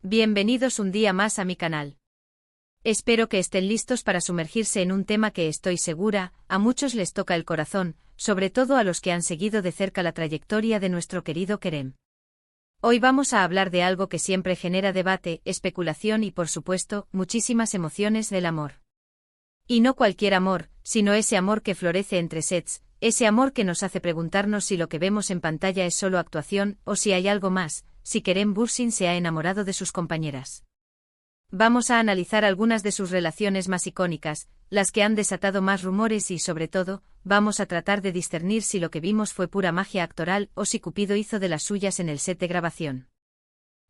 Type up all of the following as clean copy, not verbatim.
Bienvenidos un día más a mi canal. Espero que estén listos para sumergirse en un tema que estoy segura, a muchos les toca el corazón, sobre todo a los que han seguido de cerca la trayectoria de nuestro querido Kerem. Hoy vamos a hablar de algo que siempre genera debate, especulación y por supuesto, muchísimas emociones del amor. Y no cualquier amor, sino ese amor que florece entre sets, ese amor que nos hace preguntarnos si lo que vemos en pantalla es solo actuación o si hay algo más, si Kerem Bürsin se ha enamorado de sus compañeras. Vamos a analizar algunas de sus relaciones más icónicas, las que han desatado más rumores y sobre todo, vamos a tratar de discernir si lo que vimos fue pura magia actoral o si Cupido hizo de las suyas en el set de grabación.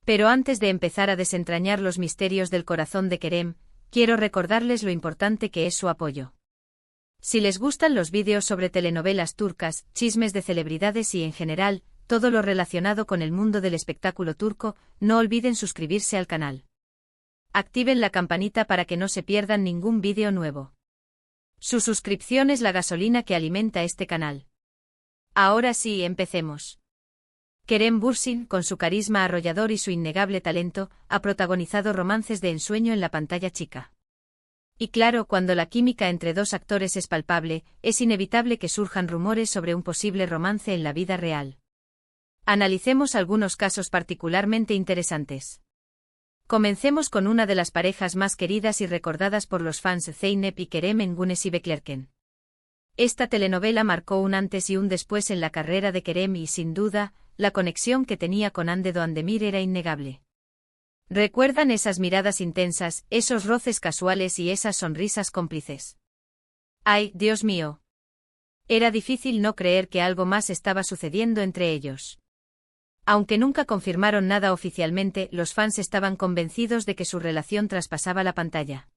Pero antes de empezar a desentrañar los misterios del corazón de Kerem, quiero recordarles lo importante que es su apoyo. Si les gustan los vídeos sobre telenovelas turcas, chismes de celebridades y en general, todo lo relacionado con el mundo del espectáculo turco, no olviden suscribirse al canal. Activen la campanita para que no se pierdan ningún vídeo nuevo. Su suscripción es la gasolina que alimenta este canal. Ahora sí, empecemos. Kerem Bürsin, con su carisma arrollador y su innegable talento, ha protagonizado romances de ensueño en la pantalla chica. Y claro, cuando la química entre dos actores es palpable, es inevitable que surjan rumores sobre un posible romance en la vida real. Analicemos algunos casos particularmente interesantes. Comencemos con una de las parejas más queridas y recordadas por los fans, Zeynep y Kerem en Güneş Beklerken. Esta telenovela marcó un antes y un después en la carrera de Kerem y, sin duda, la conexión que tenía con Hande Doğandemir era innegable. ¿Recuerdan esas miradas intensas, esos roces casuales y esas sonrisas cómplices? ¡Ay, Dios mío! Era difícil no creer que algo más estaba sucediendo entre ellos. Aunque nunca confirmaron nada oficialmente, los fans estaban convencidos de que su relación traspasaba la pantalla.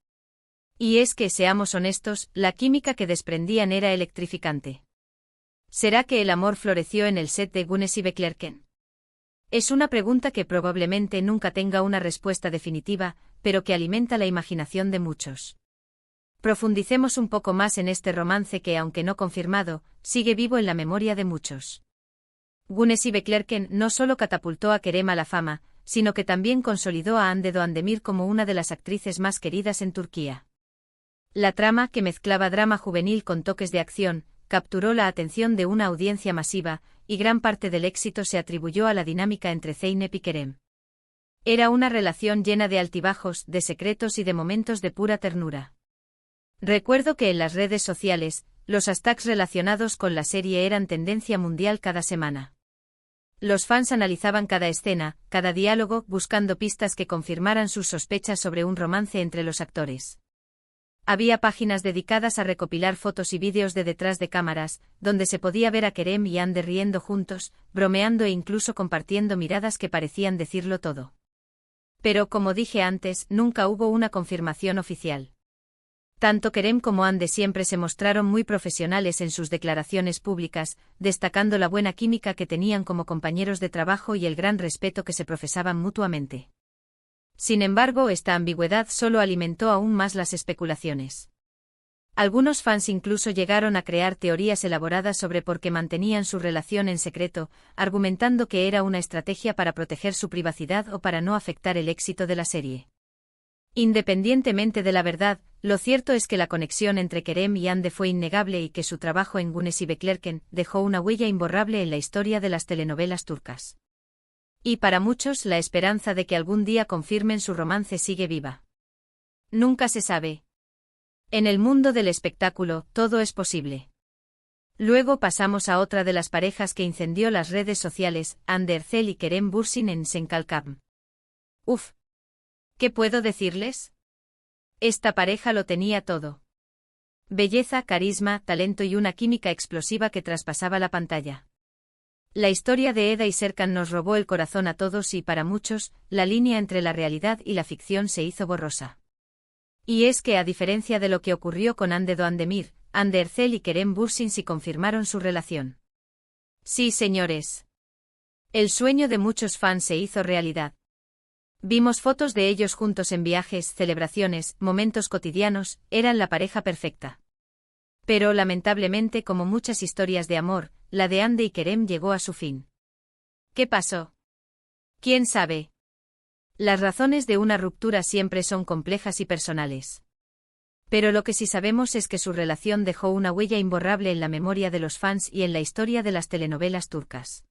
Y es que, seamos honestos, la química que desprendían era electrificante. ¿Será que el amor floreció en el set de Güneş Beklerken? Es una pregunta que probablemente nunca tenga una respuesta definitiva, pero que alimenta la imaginación de muchos. Profundicemos un poco más en este romance que, aunque no confirmado, sigue vivo en la memoria de muchos. Güneş Beklerken no solo catapultó a Kerem a la fama, sino que también consolidó a Hande Doğandemir como una de las actrices más queridas en Turquía. La trama, que mezclaba drama juvenil con toques de acción, capturó la atención de una audiencia masiva, y gran parte del éxito se atribuyó a la dinámica entre Zeynep y Kerem. Era una relación llena de altibajos, de secretos y de momentos de pura ternura. Recuerdo que en las redes sociales, los hashtags relacionados con la serie eran tendencia mundial cada semana. Los fans analizaban cada escena, cada diálogo, buscando pistas que confirmaran sus sospechas sobre un romance entre los actores. Había páginas dedicadas a recopilar fotos y vídeos de detrás de cámaras, donde se podía ver a Kerem y Hande riendo juntos, bromeando e incluso compartiendo miradas que parecían decirlo todo. Pero como dije antes, nunca hubo una confirmación oficial. Tanto Kerem como Hande siempre se mostraron muy profesionales en sus declaraciones públicas, destacando la buena química que tenían como compañeros de trabajo y el gran respeto que se profesaban mutuamente. Sin embargo, esta ambigüedad solo alimentó aún más las especulaciones. Algunos fans incluso llegaron a crear teorías elaboradas sobre por qué mantenían su relación en secreto, argumentando que era una estrategia para proteger su privacidad o para no afectar el éxito de la serie. Independientemente de la verdad, lo cierto es que la conexión entre Kerem y Hande fue innegable y que su trabajo en Güneş Beklerken dejó una huella imborrable en la historia de las telenovelas turcas. Y para muchos, la esperanza de que algún día confirmen su romance sigue viva. Nunca se sabe. En el mundo del espectáculo, todo es posible. Luego pasamos a otra de las parejas que incendió las redes sociales, Hande Erçel y Kerem Bürsin en Sen Kalkam. Uf. ¿Qué puedo decirles? Esta pareja lo tenía todo. Belleza, carisma, talento y una química explosiva que traspasaba la pantalla. La historia de Eda y Serkan nos robó el corazón a todos y, para muchos, la línea entre la realidad y la ficción se hizo borrosa. Y es que, a diferencia de lo que ocurrió con Hande Doğandemir, Hande Erçel y Kerem Bürsin sí confirmaron su relación. Sí, señores. El sueño de muchos fans se hizo realidad. Vimos fotos de ellos juntos en viajes, celebraciones, momentos cotidianos, eran la pareja perfecta. Pero lamentablemente, como muchas historias de amor, la de Hande y Kerem llegó a su fin. ¿Qué pasó? ¿Quién sabe? Las razones de una ruptura siempre son complejas y personales. Pero lo que sí sabemos es que su relación dejó una huella imborrable en la memoria de los fans y en la historia de las telenovelas turcas.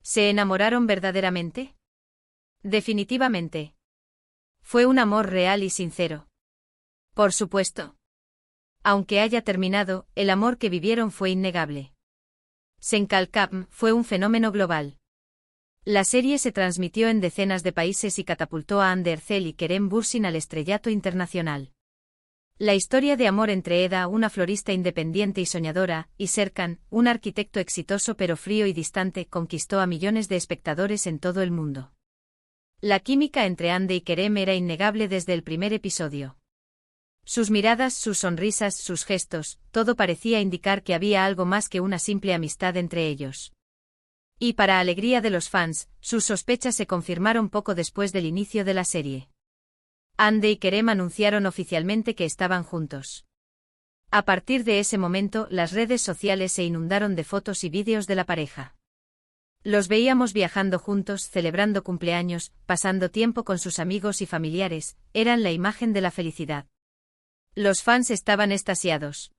¿Se enamoraron verdaderamente? Definitivamente. Fue un amor real y sincero. Por supuesto. Aunque haya terminado, el amor que vivieron fue innegable. Senkalkapm fue un fenómeno global. La serie se transmitió en decenas de países y catapultó a Hande Erçel y Kerem Bürsin al estrellato internacional. La historia de amor entre Eda, una florista independiente y soñadora, y Serkan, un arquitecto exitoso pero frío y distante, conquistó a millones de espectadores en todo el mundo. La química entre Hande y Kerem era innegable desde el primer episodio. Sus miradas, sus sonrisas, sus gestos, todo parecía indicar que había algo más que una simple amistad entre ellos. Y para alegría de los fans, sus sospechas se confirmaron poco después del inicio de la serie. Hande y Kerem anunciaron oficialmente que estaban juntos. A partir de ese momento, las redes sociales se inundaron de fotos y vídeos de la pareja. Los veíamos viajando juntos, celebrando cumpleaños, pasando tiempo con sus amigos y familiares, eran la imagen de la felicidad. Los fans estaban extasiados.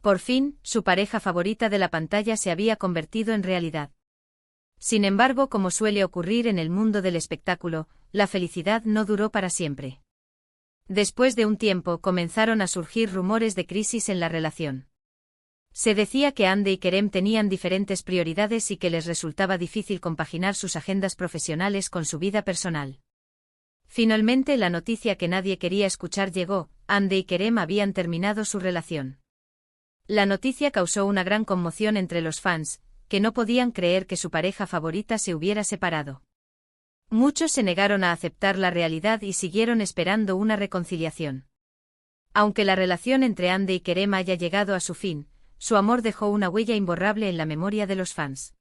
Por fin, su pareja favorita de la pantalla se había convertido en realidad. Sin embargo, como suele ocurrir en el mundo del espectáculo, la felicidad no duró para siempre. Después de un tiempo comenzaron a surgir rumores de crisis en la relación. Se decía que Hande y Kerem tenían diferentes prioridades y que les resultaba difícil compaginar sus agendas profesionales con su vida personal. Finalmente, la noticia que nadie quería escuchar llegó: Hande y Kerem habían terminado su relación. La noticia causó una gran conmoción entre los fans, que no podían creer que su pareja favorita se hubiera separado. Muchos se negaron a aceptar la realidad y siguieron esperando una reconciliación. Aunque la relación entre Hande y Kerem haya llegado a su fin, su amor dejó una huella imborrable en la memoria de los fans.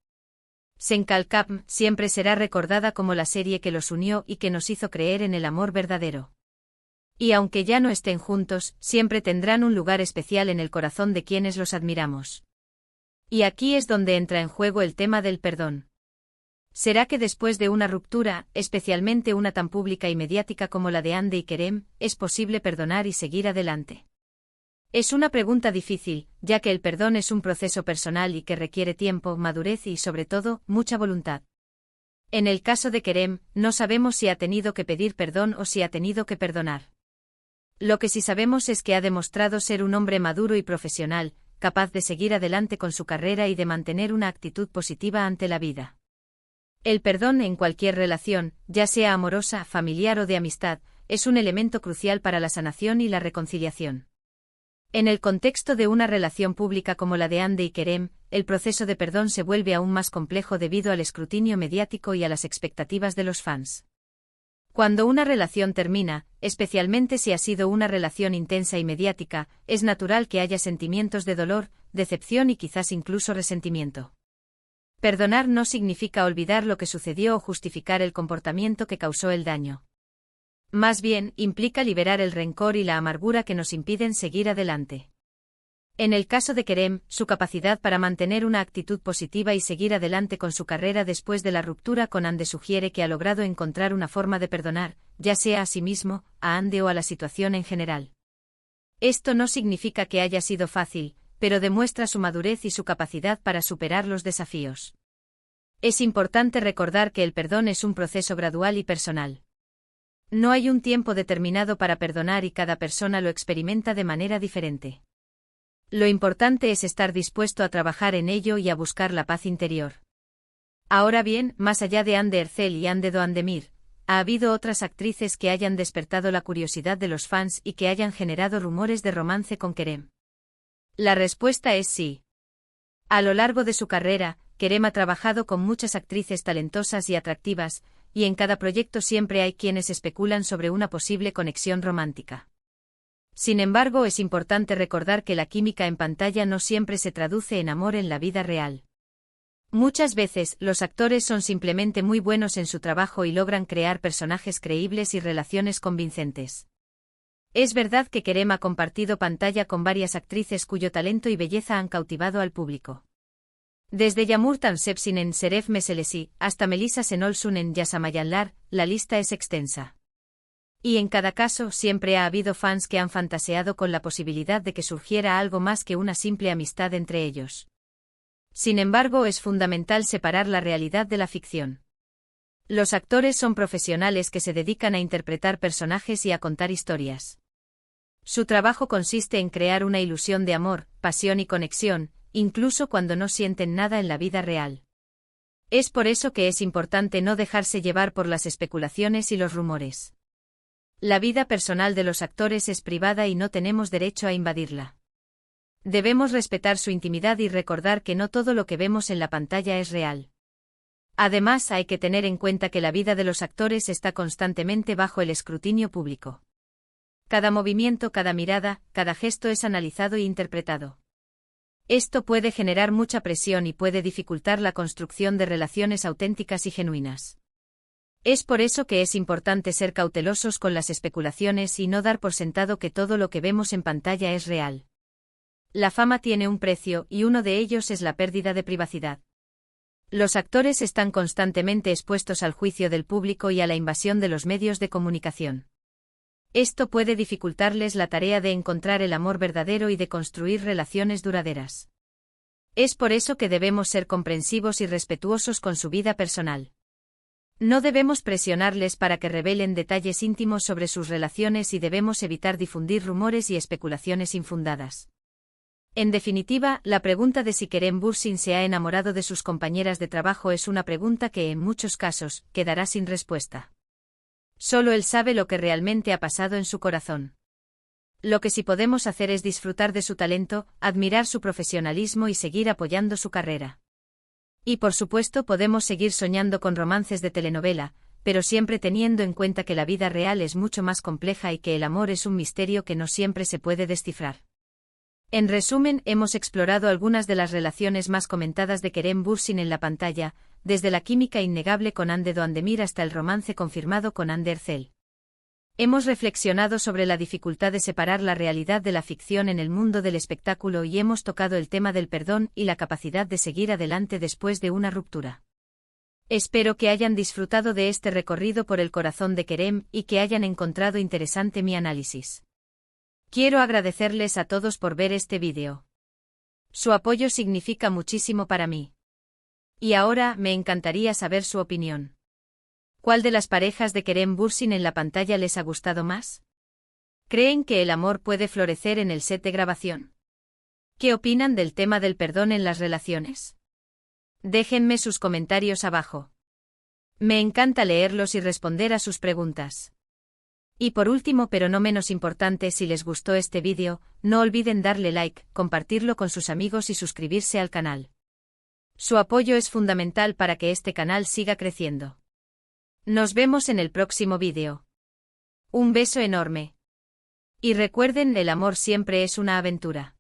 Senkalkapm siempre será recordada como la serie que los unió y que nos hizo creer en el amor verdadero. Y aunque ya no estén juntos, siempre tendrán un lugar especial en el corazón de quienes los admiramos. Y aquí es donde entra en juego el tema del perdón. ¿Será que después de una ruptura, especialmente una tan pública y mediática como la de Hande y Kerem, es posible perdonar y seguir adelante? Es una pregunta difícil, ya que el perdón es un proceso personal y que requiere tiempo, madurez y, sobre todo, mucha voluntad. En el caso de Kerem, no sabemos si ha tenido que pedir perdón o si ha tenido que perdonar. Lo que sí sabemos es que ha demostrado ser un hombre maduro y profesional, capaz de seguir adelante con su carrera y de mantener una actitud positiva ante la vida. El perdón en cualquier relación, ya sea amorosa, familiar o de amistad, es un elemento crucial para la sanación y la reconciliación. En el contexto de una relación pública como la de Hande y Kerem, el proceso de perdón se vuelve aún más complejo debido al escrutinio mediático y a las expectativas de los fans. Cuando una relación termina, especialmente si ha sido una relación intensa y mediática, es natural que haya sentimientos de dolor, decepción y quizás incluso resentimiento. Perdonar no significa olvidar lo que sucedió o justificar el comportamiento que causó el daño. Más bien, implica liberar el rencor y la amargura que nos impiden seguir adelante. En el caso de Kerem, su capacidad para mantener una actitud positiva y seguir adelante con su carrera después de la ruptura con Hande sugiere que ha logrado encontrar una forma de perdonar, ya sea a sí mismo, a Hande o a la situación en general. Esto no significa que haya sido fácil, pero demuestra su madurez y su capacidad para superar los desafíos. Es importante recordar que el perdón es un proceso gradual y personal. No hay un tiempo determinado para perdonar y cada persona lo experimenta de manera diferente. Lo importante es estar dispuesto a trabajar en ello y a buscar la paz interior. Ahora bien, más allá de Hande Erçel y Hande Doğandemir, ¿ha habido otras actrices que hayan despertado la curiosidad de los fans y que hayan generado rumores de romance con Kerem? La respuesta es sí. A lo largo de su carrera, Kerem ha trabajado con muchas actrices talentosas y atractivas, y en cada proyecto siempre hay quienes especulan sobre una posible conexión romántica. Sin embargo, es importante recordar que la química en pantalla no siempre se traduce en amor en la vida real. Muchas veces, los actores son simplemente muy buenos en su trabajo y logran crear personajes creíbles y relaciones convincentes. Es verdad que Kerem ha compartido pantalla con varias actrices cuyo talento y belleza han cautivado al público. Desde Yamurtan Sepsinen Seref Meselesi hasta Melissa Senolsunen Yasamayanlar, la lista es extensa. Y en cada caso siempre ha habido fans que han fantaseado con la posibilidad de que surgiera algo más que una simple amistad entre ellos. Sin embargo, es fundamental separar la realidad de la ficción. Los actores son profesionales que se dedican a interpretar personajes y a contar historias. Su trabajo consiste en crear una ilusión de amor, pasión y conexión, incluso cuando no sienten nada en la vida real. Es por eso que es importante no dejarse llevar por las especulaciones y los rumores. La vida personal de los actores es privada y no tenemos derecho a invadirla. Debemos respetar su intimidad y recordar que no todo lo que vemos en la pantalla es real. Además, hay que tener en cuenta que la vida de los actores está constantemente bajo el escrutinio público. Cada movimiento, cada mirada, cada gesto es analizado e interpretado. Esto puede generar mucha presión y puede dificultar la construcción de relaciones auténticas y genuinas. Es por eso que es importante ser cautelosos con las especulaciones y no dar por sentado que todo lo que vemos en pantalla es real. La fama tiene un precio y uno de ellos es la pérdida de privacidad. Los actores están constantemente expuestos al juicio del público y a la invasión de los medios de comunicación. Esto puede dificultarles la tarea de encontrar el amor verdadero y de construir relaciones duraderas. Es por eso que debemos ser comprensivos y respetuosos con su vida personal. No debemos presionarles para que revelen detalles íntimos sobre sus relaciones y debemos evitar difundir rumores y especulaciones infundadas. En definitiva, la pregunta de si Kerem Bürsin se ha enamorado de sus compañeras de trabajo es una pregunta que, en muchos casos, quedará sin respuesta. Solo él sabe lo que realmente ha pasado en su corazón. Lo que sí podemos hacer es disfrutar de su talento, admirar su profesionalismo y seguir apoyando su carrera. Y por supuesto podemos seguir soñando con romances de telenovela, pero siempre teniendo en cuenta que la vida real es mucho más compleja y que el amor es un misterio que no siempre se puede descifrar. En resumen, hemos explorado algunas de las relaciones más comentadas de Kerem Bürsin en la pantalla, desde la química innegable con Hande Doğandemir hasta el romance confirmado con Hande Erçel. Hemos reflexionado sobre la dificultad de separar la realidad de la ficción en el mundo del espectáculo y hemos tocado el tema del perdón y la capacidad de seguir adelante después de una ruptura. Espero que hayan disfrutado de este recorrido por el corazón de Kerem y que hayan encontrado interesante mi análisis. Quiero agradecerles a todos por ver este vídeo. Su apoyo significa muchísimo para mí. Y ahora me encantaría saber su opinión. ¿Cuál de las parejas de Kerem Bürsin en la pantalla les ha gustado más? ¿Creen que el amor puede florecer en el set de grabación? ¿Qué opinan del tema del perdón en las relaciones? Déjenme sus comentarios abajo. Me encanta leerlos y responder a sus preguntas. Y por último, pero no menos importante, si les gustó este vídeo, no olviden darle like, compartirlo con sus amigos y suscribirse al canal. Su apoyo es fundamental para que este canal siga creciendo. Nos vemos en el próximo vídeo. Un beso enorme. Y recuerden, el amor siempre es una aventura.